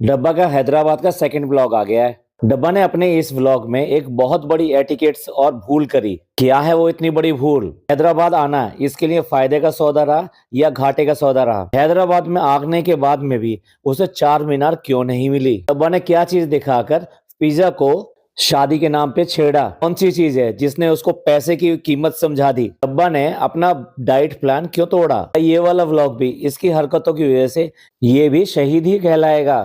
डब्बा का हैदराबाद का सेकंड व्लॉग आ गया है। डब्बा ने अपने इस व्लॉग में एक बहुत बड़ी एटिकेट्स और भूल करी। क्या है वो इतनी बड़ी भूल? हैदराबाद आना इसके लिए फायदे का सौदा रहा या घाटे का सौदा रहा? हैदराबाद में आने के बाद में भी उसे चार मीनार क्यों नहीं मिली? डब्बा ने क्या चीज दिखाकर पिज्जा को शादी के नाम पे छेड़ा? कौन सी चीज है जिसने उसको पैसे की कीमत समझा दी? डब्बा ने अपना डाइट प्लान क्यों तोड़ा? ये वाला व्लॉग भी इसकी हरकतों की वजह से ये भी शहीद ही कहलाएगा।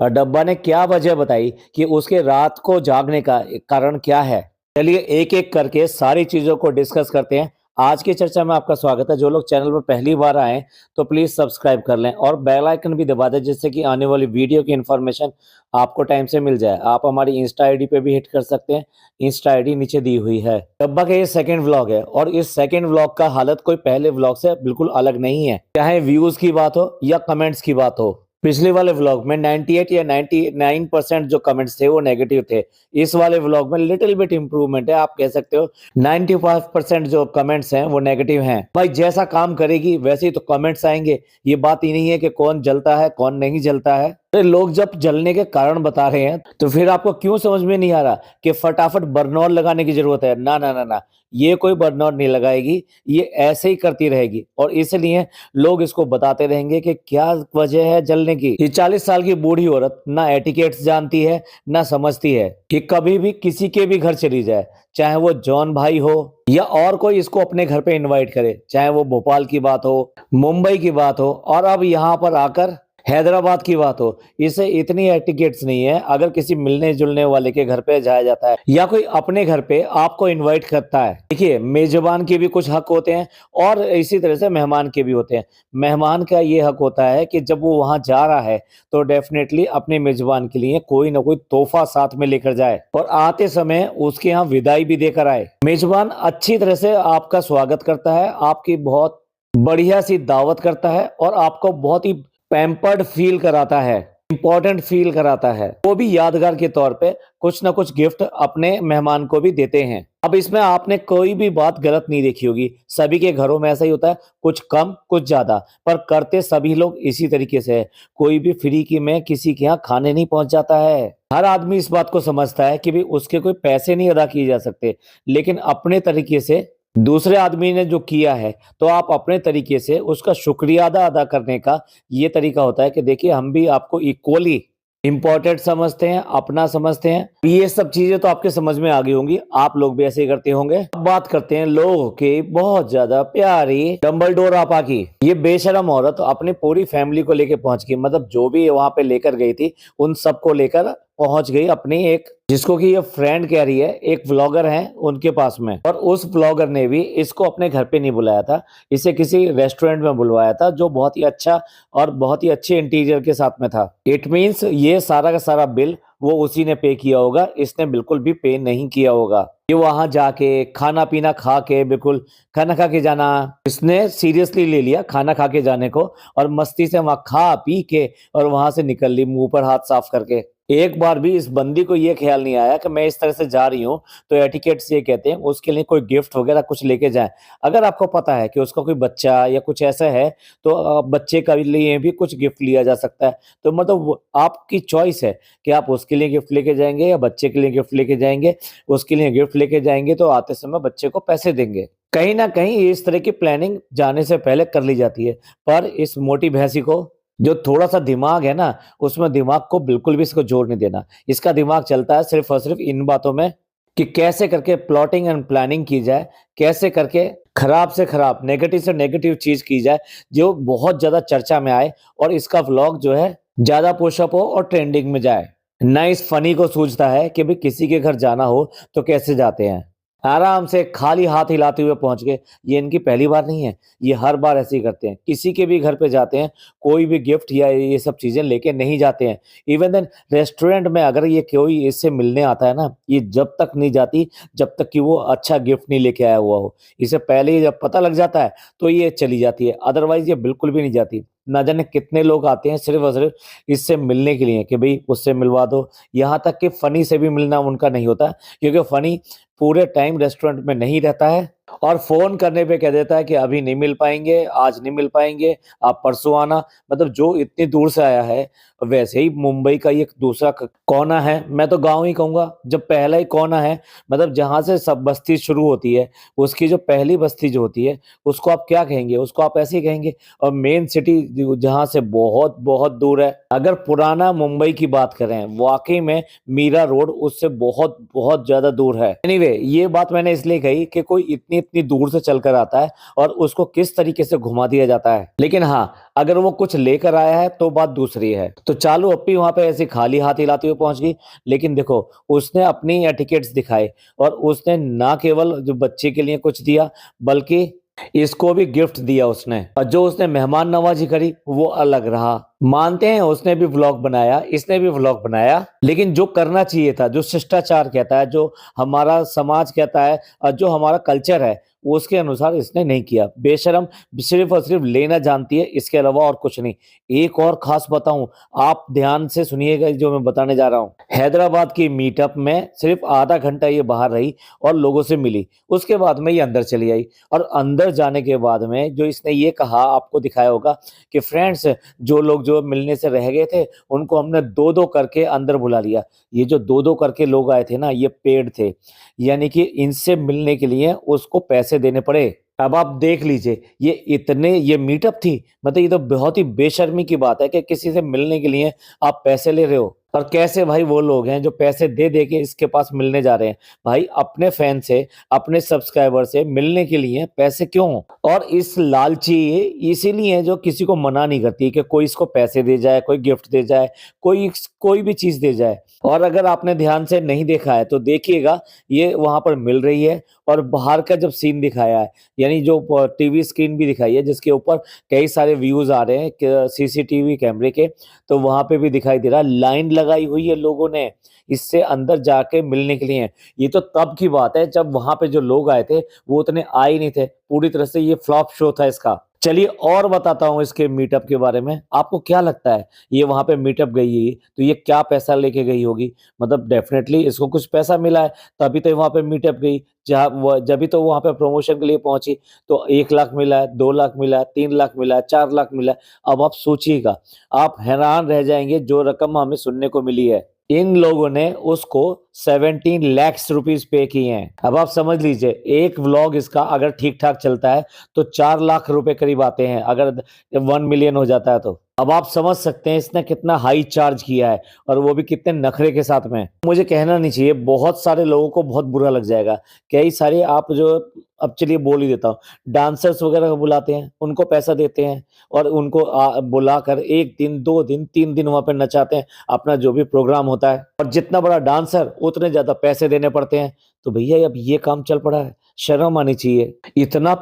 और डब्बा ने क्या वजह बताई कि उसके रात को जागने का कारण क्या है? चलिए एक एक करके सारी चीजों को डिस्कस करते हैं। आज की चर्चा में आपका स्वागत है। जो लोग चैनल पर पहली बार आए तो प्लीज सब्सक्राइब कर लें और बेल आइकन भी दबा दें, जिससे कि आने वाली वीडियो की इन्फॉर्मेशन आपको टाइम से मिल जाए। आप हमारी इंस्टा आईडी पे भी हिट कर सकते हैं। इंस्टा आईडी नीचे दी हुई है। डब्बा का ये सेकंड व्लॉग है और इस सेकंड व्लॉग का हालत कोई पहले व्लॉग से बिल्कुल अलग नहीं है, चाहे व्यूज की बात हो या कमेंट्स की बात हो। पिछले वाले व्लॉग में 98 या 99% जो कमेंट्स थे वो नेगेटिव थे। इस वाले व्लॉग में लिटिल बिट इम्प्रूवमेंट है, आप कह सकते हो 95% जो कमेंट्स हैं वो नेगेटिव हैं। भाई जैसा काम करेगी वैसे ही तो कमेंट्स आएंगे। ये बात ही नहीं है कि कौन जलता है कौन नहीं जलता है। अरे लोग जब जलने के कारण बता रहे हैं तो फिर आपको क्यों समझ में नहीं आ रहा कि फटाफट बर्नौल लगाने की जरूरत है? ना ना ना ना, ये कोई बर्नौल नहीं लगाएगी, ये ऐसे ही करती रहेगी और इसलिए लोग इसको बताते रहेंगे कि क्या वजह है जलने की। ये 40 साल की बूढ़ी औरत ना एटिकेट्स जानती है ना समझती है कि कभी भी किसी के भी घर चली जाए, चाहे वो जॉन भाई हो या और कोई इसको अपने घर पे इनवाइट करे, चाहे वो भोपाल की बात हो, मुंबई की बात हो और अब यहाँ पर आकर हैदराबाद की बात हो, इसे इतनी एटिकेट्स नहीं है। अगर किसी मिलने जुलने वाले के घर पे जाया जाता है या कोई अपने घर पे आपको इनवाइट करता है, देखिए मेजबान के भी कुछ हक होते हैं और इसी तरह से मेहमान के भी होते हैं। मेहमान का ये हक होता है कि जब वो वहां जा रहा है तो डेफिनेटली अपने मेजबान के लिए कोई ना कोई तोहफा साथ में लेकर जाए और आते समय उसके यहाँ विदाई भी देकर आए। मेजबान अच्छी तरह से आपका स्वागत करता है, आपकी बहुत बढ़िया सी दावत करता है और आपको बहुत ही पैम्पर्ड फील कराता है, इंपॉर्टेंट फील कराता है। वो भी यादगार के तौर पे कुछ ना कुछ गिफ्ट अपने मेहमान को भी देते हैं। अब इसमें आपने कोई भी बात गलत नहीं देखी होगी, सभी के घरों में ऐसा ही होता है, कुछ कम कुछ ज्यादा, पर करते सभी लोग इसी तरीके से है। कोई भी फ्री की में किसी के यहाँ खाने नहीं पहुंच जाता है। हर आदमी इस बात को समझता है कि भी उसके कोई पैसे नहीं अदा किए जा सकते, लेकिन अपने तरीके से दूसरे आदमी ने जो किया है तो आप अपने तरीके से उसका शुक्रिया अदा करने का ये तरीका होता है कि देखिए हम भी आपको इक्वली इम्पोर्टेंट समझते हैं, अपना समझते हैं। ये सब चीजें तो आपके समझ में आ गई होंगी, आप लोग भी ऐसे ही करते होंगे। अब बात करते हैं लोगों की बहुत ज्यादा प्यारी डम्बलडोर आपा की। ये बेशरम औरत अपनी पूरी फैमिली को लेकर पहुंच गई, मतलब जो भी वहां पे लेकर गई थी उन सबको लेकर पहुंच गई अपनी एक, जिसको कि ये फ्रेंड कह रही है, एक व्लॉगर है उनके पास में। और उस व्लॉगर ने भी इसको अपने घर पे नहीं बुलाया था, इसे किसी रेस्टोरेंट में बुलवाया था जो बहुत ही अच्छा और बहुत ही अच्छे इंटीरियर के साथ में था। इट मीन्स ये सारा का सारा बिल वो उसी ने पे किया होगा, इसने बिल्कुल भी पे नहीं किया होगा। ये वहां जाके खाना पीना खा के, बिल्कुल खाना खा के जाना इसने सीरियसली ले लिया, खाना खा के जाने को, और मस्ती से वहां खा पी के और वहां से निकल ली मुंह पर हाथ साफ करके। एक बार भी इस बंदी को ये ख्याल नहीं आया कि मैं इस तरह से जा रही हूँ तो एटिकेट्स ये कहते हैं उसके लिए कोई गिफ्ट वगैरह कुछ लेके जाए। अगर आपको पता है कि उसका कोई बच्चा या कुछ ऐसा है तो बच्चे के लिए भी कुछ गिफ्ट लिया जा सकता है। तो मतलब आपकी चॉइस है कि आप उसके लिए गिफ्ट लेके जाएंगे या बच्चे के लिए गिफ्ट लेके जाएंगे। उसके लिए गिफ्ट लेके जाएंगे तो आते समय बच्चे को पैसे देंगे। कहीं ना कहीं इस तरह की प्लानिंग जाने से पहले कर ली जाती है, पर इस मोटी भैंसी को जो थोड़ा सा दिमाग है ना, उसमें दिमाग को बिल्कुल भी इसको जोर नहीं देना। इसका दिमाग चलता है सिर्फ और सिर्फ इन बातों में कि कैसे करके प्लॉटिंग एंड प्लानिंग की जाए, कैसे करके खराब से खराब, नेगेटिव से नेगेटिव चीज की जाए जो बहुत ज्यादा चर्चा में आए और इसका व्लॉग जो है ज्यादा पुशअप हो और ट्रेंडिंग में जाए। ना इस फनी को सूझता है कि भाई किसी के घर जाना हो तो कैसे जाते हैं, आराम से खाली हाथ हिलाते हुए पहुंच गए। ये इनकी पहली बार नहीं है, ये हर बार ऐसे ही करते हैं। किसी के भी घर पे जाते हैं, कोई भी गिफ्ट या ये सब चीजें लेके नहीं जाते हैं। इवन देन रेस्टोरेंट में अगर ये कोई इससे मिलने आता है ना, ये जब तक नहीं जाती जब तक कि वो अच्छा गिफ्ट नहीं लेके आया हुआ हो। इसे पहले ही जब पता लग जाता है तो ये चली जाती है, अदरवाइज ये बिल्कुल भी नहीं जाती। ना जाने कितने लोग आते हैं सिर्फ और सिर्फ इससे मिलने के लिए कि भाई उससे मिलवा दो। यहाँ तक कि फनी से भी मिलना उनका नहीं होता, क्योंकि फनी पूरे टाइम रेस्टोरेंट में नहीं रहता है और फ़ोन करने पे कह देता है कि अभी नहीं मिल पाएँगे, आज नहीं मिल पाएँगे, आप परसों आना। मतलब जो इतनी दूर से आया है, वैसे ही मुंबई का ये एक दूसरा क कोना है, मैं तो गाँव ही कहूँगा, जब पहला ही कोना है, मतलब जहाँ से सब बस्ती शुरू होती है, उसकी जो पहली बस्ती जो होती है, उसको आप क्या कहेंगे? उसको आप ऐसे ही कहेंगे। और मेन सिटी जो जहाँ से बहुत-बहुत दूर है। अगर पुराना मुंबई की बात करें, वाक़ई में मीरा रोड उससे बहुत-बहुत ज़्यादा दूर है। एनीवे ये बात मैंने इसलिए कही कि कोई इतनी-इतनी दूर से चलकर आता है और उसको किस तरीके से घुमा दिया जाता है। लेकिन हाँ, अगर वो कुछ लेकर आया है तो बात दूसरी है। तो चालू अप्पी वहाँ पे ऐसे खाली हाथ हिलाते हुए पहुँच गई, लेकिन देखो उसने अपनी एटिकेट्स दिखाए और उसने ना केवल जो बच्चे के लिए कुछ दिया, बल्कि इसको भी गिफ्ट दिया उसने। और जो उसने मेहमान नवाज़ी करी वो अलग रहा। मानते हैं उसने भी व्लॉग बनाया, इसने भी व्लॉग बनाया, लेकिन जो करना चाहिए था, जो शिष्टाचार कहता है, जो हमारा समाज कहता है और जो हमारा कल्चर है, उसके अनुसार इसने नहीं किया। बेशर्म सिर्फ़ और सिर्फ़ लेना जानती है, इसके अलावा और कुछ नहीं। एक और ख़ास बताऊँ, आप ध्यान से सुनिएगा जो मैं बताने जा रहा हूँ। हैदराबाद की मीटअप में सिर्फ़ आधा घंटा ये बाहर रही और लोगों से मिली। उसके बाद में ये अंदर चली आई और अंदर जाने के बाद में जो इसने ये कहा, आपको दिखाया होगा कि फ्रेंड्स, जो लोग जो मिलने से रह गए थे, उनको हमने 2-2 करके अंदर बुला लिया। ये जो 2-2 करके लोग आए थे ना, ये पेड थे। यानी कि इनसे मिलने के लिए उसको पैसे देने पड़े। अब आप देख लीजिए, ये मीटअप थी, मतलब ये तो बहुत ही बेशर्मी की बात है कि किसी से मिलने के लिए आप पैसे ले रहे हो। और कैसे भाई वो लोग हैं जो पैसे दे-दे के इसके पास मिलने जा रहे हैं। भाई अपने फैन से, अपने सब्सक्राइबर से मिलने के लिए पैसे क्यों? और इस लालची इसीलिए जो किसी को मना नहीं करती कि कोई इसको पैसे दे जाए, कोई गिफ्ट दे जाए, कोई भी चीज़ दे जाए। और अगर आपने ध्यान से नहीं देखा है तो देखिएगा, ये वहाँ पर मिल रही है और बाहर का जब सीन दिखाया है, यानी जो टीवी स्क्रीन भी दिखाई है जिसके ऊपर कई सारे व्यूज़ आ रहे हैं सीसीटीवी कैमरे के, तो वहाँ पे भी दिखाई दे रहा है लाइन लगाई हुई है लोगों ने, इससे अंदर जाके मिलने के लिए। ये तो तब की बात है जब वहाँ पे जो लोग आए थे वो उतने आए ही नहीं थे। पूरी तरह से ये फ्लॉप शो था इसका। चलिए और बताता हूँ इसके मीटअप के बारे में। आपको क्या लगता है, ये वहाँ पे मीटअप गई है तो ये क्या पैसा लेके गई होगी? मतलब डेफ़िनेटली इसको कुछ पैसा मिला है, तभी तो वहाँ पे मीटअप गई। जहाँ वो जभी तो वहाँ पे प्रमोशन के लिए पहुँची। तो 1 लाख मिला है, 2 लाख मिला है, 3 लाख मिला है, 4 लाख मिला है। अब आप सोचिएगा, आप हैरान रह जाएँगे जो रकम हमें सुनने को मिली है। इन लोगों ने उसको 17 लैक्स रुपीज़ पे किए हैं। अब आप समझ लीजिए, एक व्लॉग इसका अगर ठीक-ठाक चलता है तो 4 लाख रुपए करीब आते हैं, अगर 1 मिलियन हो जाता है तो। अब आप समझ सकते हैं इसने कितना हाई चार्ज किया है और वो भी कितने नखरे के साथ में। मुझे कहना नहीं चाहिए, बहुत सारे लोगों को बहुत बुरा लग जाएगा। कई सारे आप जो, अब चलिए बोल ही देता हूँ, डांसर्स वगैरह को बुलाते हैं, उनको पैसा देते हैं और उनको बुलाकर 1 दिन, 2 दिन, 3 दिन वहाँ पे नचाते हैं, अपना जो भी प्रोग्राम होता है। और जितना बड़ा डांसर उतने ज़्यादा पैसे देने पड़ते हैं। तो भैया अब ये काम चल पड़ा है, शर्म आनी चाहिए। इतना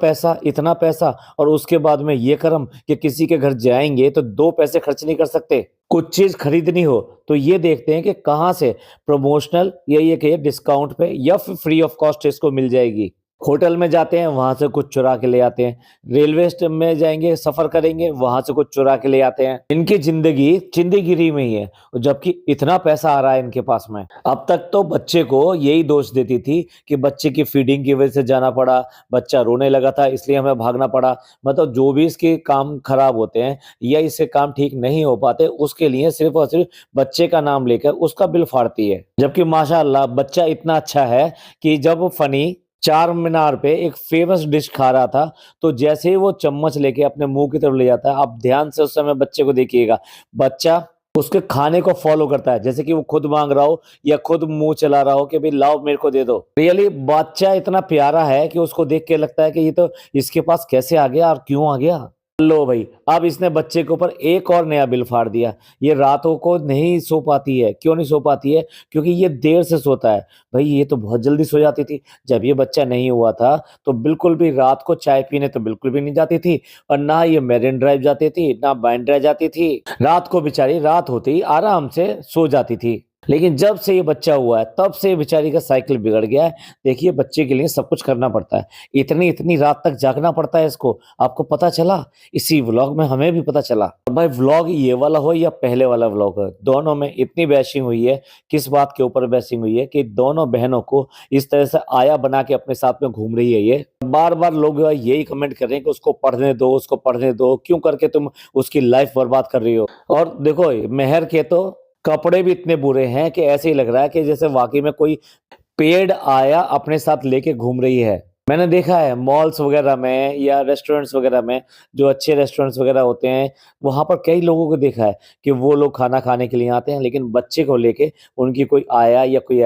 पैसा और उसके बाद में ये कर्म कि किसी के घर जाएँगे तो 2 पैसे खर्च नहीं कर सकते। कुछ चीज़ खरीदनी हो तो ये देखते हैं कि कहाँ से प्रमोशनल या ये कहिए डिस्काउंट पे या फिर फ्री ऑफ कॉस्ट इसको मिल जाएगी। होटल में जाते हैं, वहाँ से कुछ चुरा के ले आते हैं। रेलवे स्ट में जाएँगे, सफ़र करेंगे, वहाँ से कुछ चुरा के ले आते हैं। इनकी ज़िंदगी चिंदीगिरी में ही है, जबकि इतना पैसा आ रहा है इनके पास में। अब तक तो बच्चे को यही दोष देती थी कि बच्चे की फीडिंग की वज़ह से जाना पड़ा, बच्चा रोने लगा था इसलिए हमें भागना पड़ा। मतलब जो भी इसके काम खराब होते हैं या इसके काम ठीक नहीं हो पाते, उसके लिए सिर्फ़ और सिर्फ़ बच्चे का नाम लेकर उसका बिल फाड़ती है। जबकि माशाअल्लाह बच्चा इतना अच्छा है कि जब फनी चार मीनार पे एक फेमस डिश खा रहा था, तो जैसे ही वो चम्मच लेके अपने मुँह की तरफ ले जाता है, आप ध्यान से उस समय बच्चे को देखिएगा। बच्चा उसके खाने को फ़ॉलो करता है, जैसे कि वो खुद माँग रहा हो या खुद मुँह चला रहा हो कि भई लाओ मेरे को दे दो। रियली बच्चा इतना प्यारा है कि उसको देख के लगता है कि ये तो इसके पास कैसे आ गया और क्यों आ गया? लो भई, अब इसने बच्चे के ऊपर एक और नया बिल फाड़ दिया। ये रातों को नहीं सो पाती है, क्यों नहीं सो पाती है? क्योंकि ये देर से सोता है। भई ये तो बहुत जल्दी सो जाती थी। जब ये बच्चा नहीं हुआ था, तो बिल्कुल भी रात को चाय पीने तो बिल्कुल भी नहीं जाती थी और ना ये मेरिन ड्राइव जाती थी, ना बांद्रा जाती थी। रात को बेचारी रात होते ही आराम से सो जाती थी। लेकिन जब से ये बच्चा हुआ है, तब से बेचारी का साइकिल बिगड़ गया है। देखिए बच्चे के लिए सब कुछ करना पड़ता है। इतनी-इतनी रात तक जागना पड़ता है इसको। आपको पता चला? इसी व्लॉग में हमें भी पता चला। अब भाई व्लॉग ये वाला हो या पहले वाला व्लॉग हो, दोनों में इतनी बैशिंग हुई है। किस बात के ऊपर बैशिंग हुई है कि दोनों बहनों को इस तरह से आया बना के अपने साथ में घूम रही है ये। बार बार लोग यही कमेंट कर रहे हैं कि उसको पढ़ने दो, उसको पढ़ने दो, क्यों करके तुम उसकी लाइफ बर्बाद कर रही हो। और देखो मेहर के तो कपड़े भी इतने बुरे हैं कि ऐसे ही लग रहा है कि जैसे वाकई में कोई पेड़ आया अपने साथ लेके घूम रही है। मैंने देखा है मॉल्स वगैरह में या रेस्टोरेंट्स वगैरह में, जो अच्छे रेस्टोरेंट्स वगैरह होते हैं, वहाँ पर कई लोगों को देखा है कि वो लोग खाना खाने के लिए आते हैं, लेकिन बच्चे को लेके उनकी कोई आया या कोई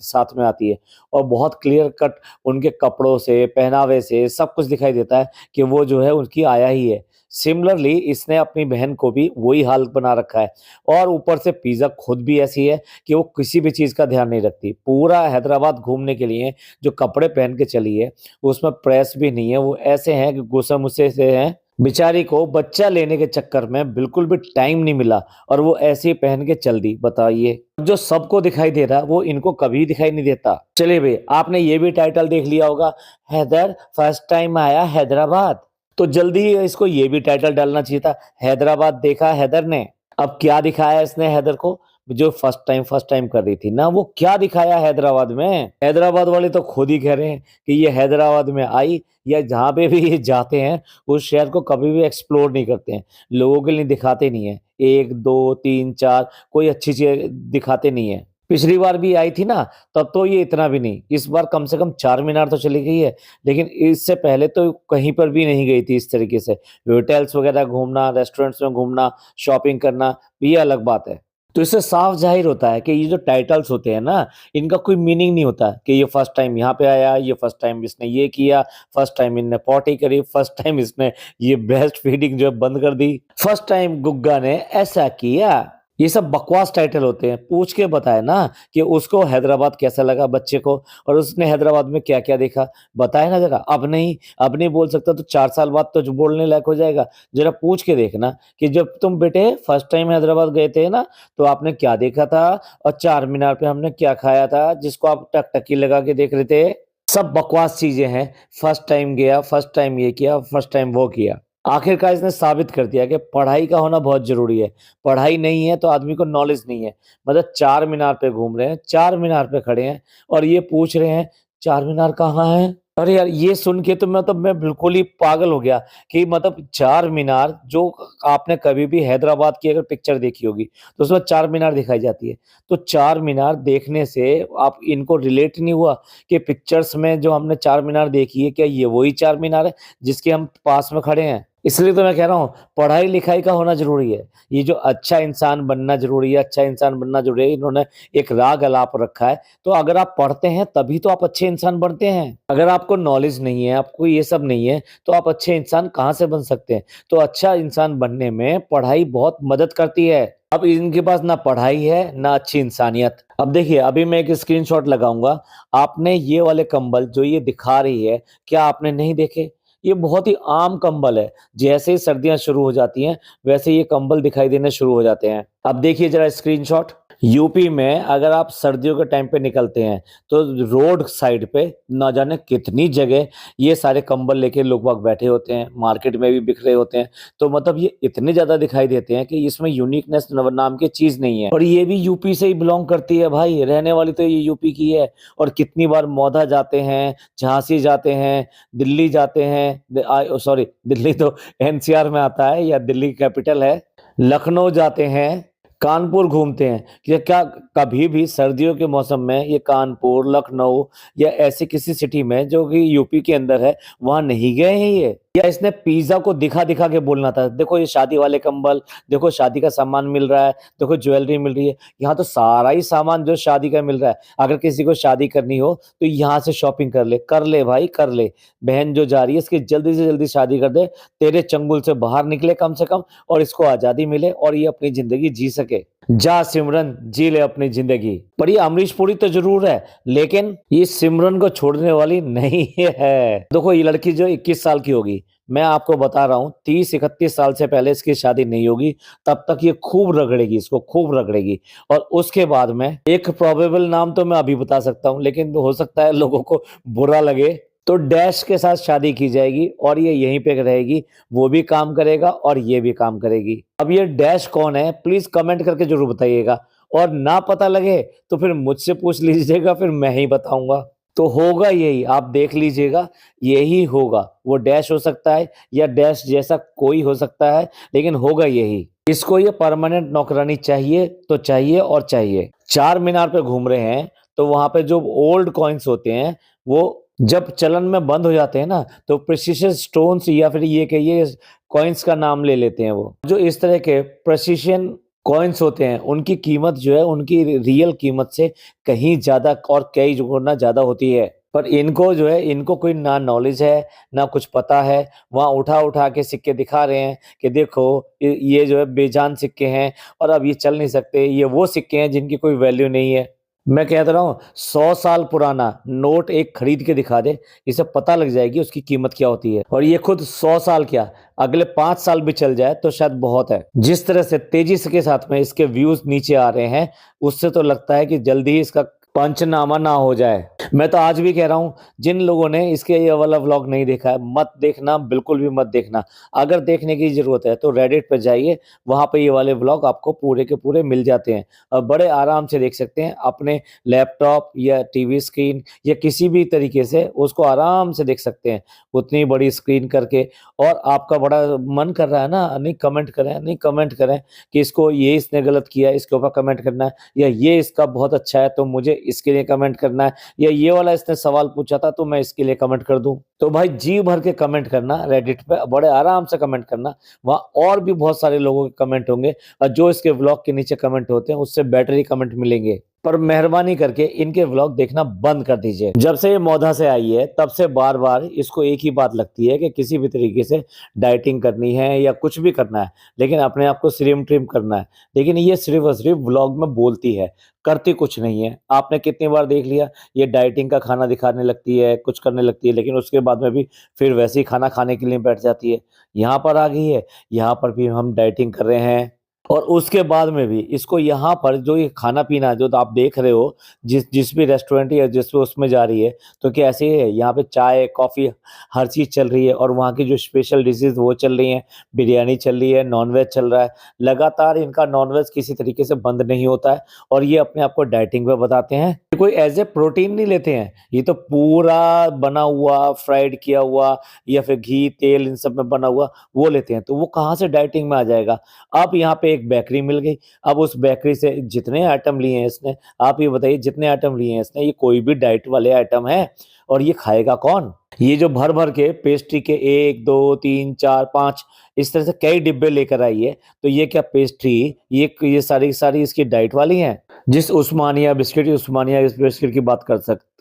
साथ में आती है, और बहुत क्लियर कट उनके कपड़ों से, पहनावे से सब कुछ दिखाई देता है कि वो जो है उनकी आया ही है। सिमिलरली इसने अपनी बहन को भी वही हाल बना रखा है, और ऊपर से पिज़्ज़ा खुद भी ऐसी है कि वो किसी भी चीज़ का ध्यान नहीं रखती। पूरा हैदराबाद घूमने के लिए जो कपड़े पहन के चली है, उसमें प्रेस भी नहीं है। वो ऐसे हैं कि गुस्सा-मुस्से से हैं। बेचारी को बच्चा लेने के चक्कर में बिल्कुल भी टाइम नहीं मिला, और वो ऐसे ही पहन के चल दी, बताइए। जो सबको दिखाई दे रहा है, वो इनको कभी दिखाई नहीं देता। चलिए भई, आपने ये भी टाइटल देख लिया होगा, हैदर फर्स्ट टाइम आया हैदराबाद। तो जल्दी इसको ये भी टाइटल डालना चाहिए था, हैदराबाद देखा हैदर ने। अब क्या दिखाया इसने हैदर को? जो फर्स्ट टाइम कर रही थी ना, वो क्या दिखाया हैदराबाद में? हैदराबाद वाले तो खुद ही कह रहे हैं कि ये हैदराबाद में आई, या जहाँ पे भी ये जाते हैं, उस शहर को कभी भी एक्सप्लोर नहीं करते हैं। लोगों के लिए दिखाते नहीं हैं। 1, 2, 3, 4 कोई अच्छी चीज़ दिखाते नहीं हैं। पिछली बार भी आई थी ना, तब तो ये इतना भी नहीं। इस बार कम से कम चार मीनार तो चली गई है, लेकिन इससे पहले तो कहीं पर भी नहीं गई थी इस तरीके से। होटल्स वगैरह घूमना, रेस्टोरेंट्स में घूमना, शॉपिंग करना, ये अलग बात है। तो इससे साफ ज़ाहिर होता है कि ये जो टाइटल्स होते हैं ना, इनका कोई मीनिंग नहीं होता कि ये फर्स्ट टाइम यहाँ पे आया, ये फर्स्ट टाइम इसने ये किया, फर्स्ट टाइम इनने पॉटी करी, फर्स्ट टाइम इसने ये ब्रेस्ट फीडिंग जो है बंद कर दी, फर्स्ट टाइम गुग्गा ने ऐसा किया। ये सब बकवास टाइटल होते हैं। पूछ के बताए ना कि उसको हैदराबाद कैसा लगा बच्चे को, और उसने हैदराबाद में क्या-क्या देखा, बताए ना ज़रा। अब नहीं बोल सकता तो 4 साल बाद तो जो बोलने लायक हो जाएगा। ज़रा पूछ के देखना कि जब तुम बेटे फर्स्ट टाइम हैदराबाद गए थे ना, तो आपने क्या देखा था, और चार मीनार पे हमने क्या खाया था जिसको आप टकटकी लगा के देख रहे थे। सब बकवास चीज़ें हैं। फर्स्ट टाइम गया, फर्स्ट टाइम ये किया, फर्स्ट टाइम वो किया। आखिरकार इसने साबित कर दिया कि पढ़ाई का होना बहुत ज़रूरी है। पढ़ाई नहीं है तो आदमी को नॉलेज नहीं है। मतलब चार मीनार पे घूम रहे हैं, चार मीनार पे खड़े हैं, और ये पूछ रहे हैं चार मीनार कहाँ है? अरे यार, ये सुन के तो मैं बिल्कुल ही पागल हो गया कि मतलब चार मीनार, जो आपने कभी भी हैदराबाद की अगर पिक्चर देखी होगी, तो उसमें चार मीनार दिखाई जाती है। तो चार मीनार देखने से आप इनको रिलेट नहीं हुआ कि पिक्चर्स में जो हमने चार मीनार देखी है, क्या ये वही चार मीनार है जिसके हम पास में खड़े हैं? इसलिए तो मैं कह रहा हूँ, पढ़ाई-लिखाई का होना ज़रूरी है। ये जो अच्छा इंसान बनना ज़रूरी है, अच्छा इंसान बनना ज़रूरी है, इन्होंने एक राग अलाप रखा है। तो अगर आप पढ़ते हैं तभी तो आप अच्छे इंसान बनते हैं। अगर आपको नॉलेज नहीं है, आपको ये सब नहीं है, तो आप अच्छे इंसान कहाँ से बन सकते हैं? तो अच्छा इंसान बनने में पढ़ाई बहुत मदद करती है। अब इनके पास ना पढ़ाई है, ना अच्छी इंसानियत। अब देखिए, अभी मैं एक स्क्रीनशॉट लगाऊँगा। आपने ये वाले कंबल जो ये दिखा रही है, क्या आपने नहीं देखे? ये बहुत ही आम कंबल है। जैसे ही सर्दियाँ शुरू हो जाती हैं, वैसे ये कंबल दिखाई देने शुरू हो जाते हैं। अब देखिए ज़रा स्क्रीनशॉट। यूपी में अगर आप सर्दियों के टाइम पे निकलते हैं, तो रोड साइड पे ना जाने कितनी जगह ये सारे कंबल लेके लोग बाग बैठे होते हैं, मार्केट में भी बिक रहे होते हैं। तो मतलब ये इतने ज़्यादा दिखाई देते हैं कि इसमें यूनिकनेस नाम की चीज़ नहीं है। और ये भी यूपी से ही बिलॉन्ग करती है भाई, रहने वाली तो ये यूपी की है। और कितनी बार मौधा जाते हैं, झांसी जाते हैं, दिल्ली जाते हैं, सॉरी, दिल्ली तो एनसीआर में आता है या दिल्ली कैपिटल है। लखनऊ जाते हैं, कानपुर घूमते हैं। कि क्या कभी भी सर्दियों के मौसम में ये कानपुर, लखनऊ या ऐसी किसी सिटी में जो कि यूपी के अंदर है, वहाँ नहीं गए हैं ये? या इसने पिज़्ज़ा को दिखा-दिखा के बोलना था, देखो ये शादी वाले कंबल, देखो शादी का सामान मिल रहा है, देखो ज्वेलरी मिल रही है। यहाँ तो सारा ही सामान जो शादी का मिल रहा है। अगर किसी को शादी करनी हो, तो यहाँ से शॉपिंग कर ले भाई, कर ले। बहन जो जा रही है, इसकी जल्दी से जल्दी शादी कर दे, तेरे चंगुल से बाहर निकले कम से कम, और इसको आज़ादी मिले और ये अपनी ज़िंदगी जी सके। जा सिमरन, जी ले अपनी ज़िंदगी। पर ये अमरीश पुरी तो ज़रूर है, लेकिन ये सिमरन को छोड़ने वाली नहीं है। देखो ये लड़की जो 21 साल की होगी, मैं आपको बता रहा हूँ 30-31 साल से पहले इसकी शादी नहीं होगी, तब तक ये खूब रगड़ेगी, इसको खूब रगड़ेगी। और उसके बाद में एक प्रोबेबल नाम तो मैं अभी बता सकता हूँ, लेकिन हो सकता है लोगों को बुरा लगे। तो डैश के साथ शादी की जाएगी और ये यहीं पे रहेगी, वो भी काम करेगा और ये भी काम करेगी। अब ये डैश कौन है, प्लीज़ कमेंट करके ज़रूर बताइएगा, और ना पता लगे तो फिर मुझसे पूछ लीजिएगा, फिर मैं ही बताऊँगा। तो होगा यही, आप देख लीजिएगा, यही होगा। वो डैश हो सकता है या डैश जैसा कोई हो सकता है, लेकिन होगा यही। इसको ये परमानेंट नौकरानी चाहिए तो चाहिए और चाहिए। चार मीनार पे घूम रहे हैं, तो वहां पे जो ओल्ड कॉइन्स होते हैं, वो जब चलन में बंद हो जाते हैं ना, तो प्रेसियस स्टोन्स या फिर ये कहिए कॉइन्स का नाम ले लेते हैं वो। जो इस तरह के प्रेसिशन कॉइन्स होते हैं, उनकी कीमत जो है, उनकी रियल कीमत से कहीं ज़्यादा और कई गुना ज़्यादा होती है। पर इनको जो है, इनको कोई ना नॉलेज है, ना कुछ पता है। वहाँ उठा-उठा के सिक्के दिखा रहे हैं कि देखो ये जो है बेजान सिक्के हैं और अब ये चल नहीं सकते। ये वो सिक्के हैं जिनकी कोई वैल्यू नहीं है। मैं कह तो रहा हूँ 100 साल पुराना नोट एक खरीद के दिखा दे, इसे पता लग जाएगी उसकी कीमत क्या होती है। और ये खुद 100 साल क्या, अगले 5 साल भी चल जाए तो शायद बहुत है। जिस तरह से तेजी से के साथ में इसके व्यूज नीचे आ रहे हैं, उससे तो लगता है कि जल्दी ही इसका पंचनामा ना हो जाए। मैं तो आज भी कह रहा हूँ, जिन लोगों ने इसके ये वाला व्लॉग नहीं देखा है, मत देखना, बिल्कुल भी मत देखना। अगर देखने की ज़रूरत है तो रेडिट पे जाइए, वहाँ पे ये वाले व्लॉग आपको पूरे के पूरे मिल जाते हैं और बड़े आराम से देख सकते हैं। अपने लैपटॉप या टीवी स्क्रीन या किसी भी तरीके से उसको आराम से देख सकते हैं, उतनी बड़ी स्क्रीन करके। और आपका बड़ा मन कर रहा है ना, नहीं कमेंट करें, नहीं कमेंट करें कि इसको ये इसने गलत किया है, इसके ऊपर कमेंट करना है, या ये इसका बहुत अच्छा है तो मुझे इसके लिए कमेंट करना है, या ये वाला इसने सवाल पूछा था तो मैं इसके लिए कमेंट कर दूं। तो भाई जी भर के कमेंट करना, रेडिट पे बड़े आराम से कमेंट करना। वहाँ और भी बहुत सारे लोगों के कमेंट होंगे और जो इसके व्लॉग के नीचे कमेंट होते हैं उससे बेटर ही कमेंट मिलेंगे। पर मेहरबानी करके इनके व्लॉग देखना बंद कर दीजिए। जब से ये मौधा से आई है, तब से बार बार इसको एक ही बात लगती है कि किसी भी तरीके से डाइटिंग करनी है या कुछ भी करना है, लेकिन अपने आप को स्लिम ट्रिम करना है। लेकिन ये सिर्फ और सिर्फ व्लॉग में बोलती है, करती कुछ नहीं है। आपने कितनी बार देख लिया, ये डाइटिंग का खाना दिखाने लगती है, कुछ करने लगती है, लेकिन उसके बाद में भी फिर वैसे ही खाना खाने के लिए बैठ जाती है। यहाँ पर आ गई है, यहाँ पर भी हम डाइटिंग कर रहे हैं, और उसके बाद में भी इसको यहाँ पर जो ये खाना-पीना जो तो आप देख रहे हो, जिस जिस भी रेस्टोरेंट या जिस उसमें जा रही है, तो क्या ऐसे ही है? यहाँ पे चाय, कॉफ़ी हर चीज़ चल रही है और वहाँ की जो स्पेशल डिशेज़ वो चल रही हैं, बिरयानी चल रही है, नॉन-वेज चल रहा है। लगातार इनका नॉन-वेज किसी तरीके से बंद नहीं होता है और ये अपने आप को डाइटिंग पे बताते हैं। ये कोई एज़ ए प्रोटीन नहीं लेते हैं, ये तो पूरा बना हुआ, फ्राइड किया हुआ या फिर घी, तेल इन सब में बना हुआ वो लेते हैं, तो वो कहाँ से डाइटिंग में आ जाएगा? अब यहाँ पे एक बेकरी मिल गई, अब उस बेकरी से जितने आइटम लिए हैं इसने, आप ये बताइए जितने आइटम लिए हैं इसने, ये कोई भी डाइट वाले आइटम हैं और ये खाएगा कौन? ये जो भर-भर के पेस्ट्री के 1, 2, 3, 4, 5 इस तरह से कई डिब्बे लेकर आई है, तो ये क्या पेस्ट्री, ये सारी की सारी इसकी डाइट वाली हैं? जिस उस्मानिया इस बिस्किट की बात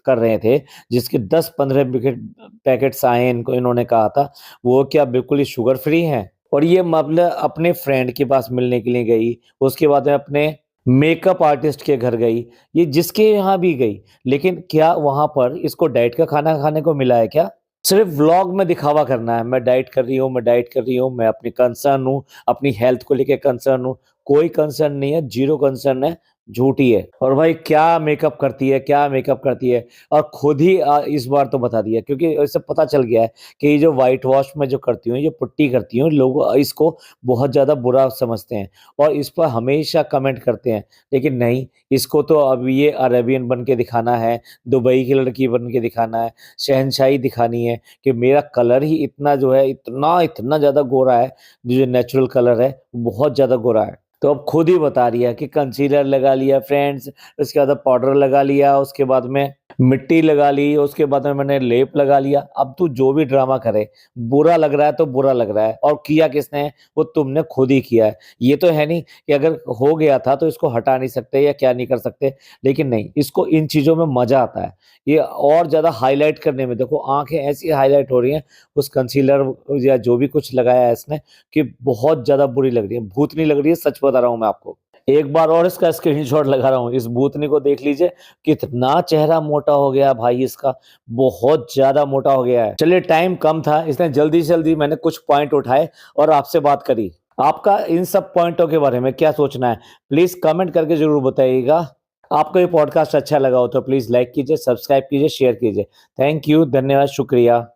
कर रहे थे, जिसके 10-15 पैकेट्स आए हैं, इनको इन्होंने कहा था, वो क्या बिल्कुल ही शुगर फ्री हैं? और ये मतलब अपने फ्रेंड के पास मिलने के लिए गई, उसके बाद में अपने मेकअप आर्टिस्ट के घर गई, ये जिसके यहाँ भी गई, लेकिन क्या वहाँ पर इसको डाइट का खाना खाने को मिला है क्या? सिर्फ व्लॉग में दिखावा करना है, मैं डाइट कर रही हूँ, मैं डाइट कर रही हूँ, मैं अपनी कंसर्न हूँ, अपनी हेल्थ को लेके कंसर्न हूँ। कोई कंसर्न नहीं है, ज़ीरो कंसर्न है, झूठी है। और भाई क्या मेकअप करती है, क्या मेकअप करती है, और खुद ही इस बार तो बता दिया, क्योंकि इसे पता चल गया है कि ये जो व्हाइट वॉश में जो करती हूँ, ये पुट्टी करती हूँ, लोग इसको बहुत ज़्यादा बुरा समझते हैं और इस पर हमेशा कमेंट करते हैं। लेकिन नहीं, इसको तो अब ये अरेबियन बन के दिखाना है, दुबई की लड़की बन के दिखाना है, शहंशाही दिखानी है कि मेरा कलर ही इतना जो है, इतना ज़्यादा गोरा है, जो नेचुरल कलर है, बहुत ज़्यादा गोरा है। तो अब खुद ही बता रही है कि कंसीलर लगा लिया फ्रेंड्स, उसके बाद पाउडर लगा लिया, उसके बाद में मिट्टी लगा ली, उसके बाद में मैंने लेप लगा लिया। अब तू जो भी ड्रामा करे, बुरा लग रहा है तो बुरा लग रहा है, और किया किसने है? वो तुमने खुद ही किया है। ये तो है नहीं कि अगर हो गया था तो इसको हटा नहीं सकते या क्या नहीं कर सकते, लेकिन नहीं, इसको इन चीज़ों में मज़ा आता है। ये और ज़्यादा हाइलाइट करने में, देखो आँखें ऐसी हाइलाइट हो रही हैं उस कंसीलर या जो भी कुछ लगाया है इसने, कि बहुत ज़्यादा बुरी लग रही है, भूतनी लग रही है, सच बता रहा हूँ मैं आपको। एक बार और इसका स्क्रीनशॉट लगा रहा हूँ, इस भूतनी को देख लीजिए, कितना चेहरा मोटा हो गया भाई इसका, बहुत ज़्यादा मोटा हो गया है। चलिए टाइम कम था, इसने जल्दी से जल्दी मैंने कुछ पॉइंट उठाए और आपसे बात करी। आपका इन सब पॉइंटों के बारे में क्या सोचना है? प्लीज़ कमेंट करके ज़रूर बताइएगा। आपको ये पॉडकास्ट अच्छा लगा हो तो प्लीज़ लाइक कीजिए, सब्सक्राइब कीजिए, शेयर कीजिए। थैंक यू, धन्यवाद, शुक्रिया।